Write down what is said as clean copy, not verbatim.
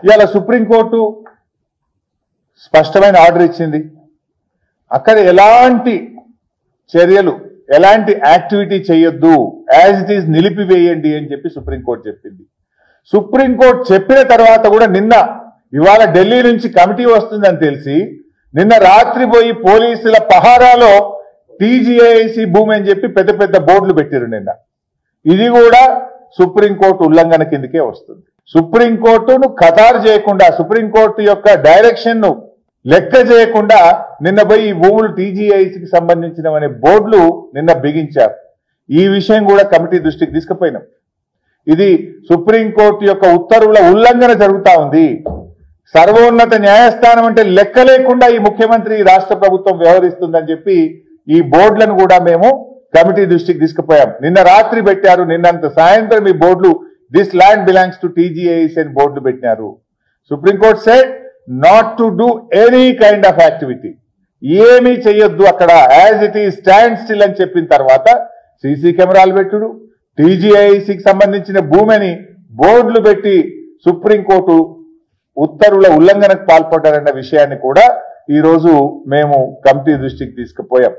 ఇవాళ సుప్రీంకోర్టు స్పష్టమైన ఆర్డర్ ఇచ్చింది. అక్కడ ఎలాంటి చర్యలు ఎలాంటి యాక్టివిటీ చేయొద్దు, యాజ్ ఇట్ ఈజ్ నిలిపివేయండి అని చెప్పి సుప్రీంకోర్టు చెప్పింది. సుప్రీంకోర్టు చెప్పిన తర్వాత కూడా ఇవాళ ఢిల్లీ నుంచి కమిటీ వస్తుందని తెలిసి నిన్న రాత్రి పోయి పోలీసుల పహారాలో టీజీఐసీ భూమి అని చెప్పి పెద్ద పెద్ద బోర్డులు పెట్టారు నిన్న. ఇది కూడా సుప్రీంకోర్టు ఉల్లంఘన కిందకే వస్తుంది. సుప్రీంకోర్టును ఖతారు చేయకుండా, సుప్రీంకోర్టు యొక్క డైరెక్షన్ ను లెక్క చేయకుండా నిన్న పోయి ఈ భూములు టీజీఐసీకి సంబంధించినవనే బోర్డులు నిన్న బిగించారు. ఈ విషయం కూడా కమిటీ దృష్టికి తీసుకుపోయినాం. ఇది సుప్రీంకోర్టు యొక్క ఉత్తర్వుల ఉల్లంఘన జరుగుతా ఉంది. సర్వోన్నత న్యాయస్థానం అంటే లెక్క లేకుండా ఈ ముఖ్యమంత్రి రాష్ట్ర ప్రభుత్వం వ్యవహరిస్తుందని చెప్పి ఈ బోర్డులను కూడా మేము కమిటీ దృష్టికి తీసుకుపోయాం. నిన్న రాత్రి పెట్టారు, నిన్నంత సాయంత్రం ఈ బోర్డులు this land belongs to TGIC అని బోర్డులు పెట్టినారు. Supreme court said not to do any kind of activity, ఏమీ చెయ్యొద్దు అక్కడ, as it is stand still అని చెప్పిన తర్వాత సీసీ కెమెరాలు పెట్టుడు, టీజీఐసీకి సంబంధించిన భూమిని బోర్డులు పెట్టి సుప్రీంకోర్టు ఉత్తర్వుల ఉల్లంఘనకు పాల్పడ్డారన్న విషయాన్ని కూడా ఈ రోజు మేము కమిటీ దృష్టికి తీసుకుపోయాం.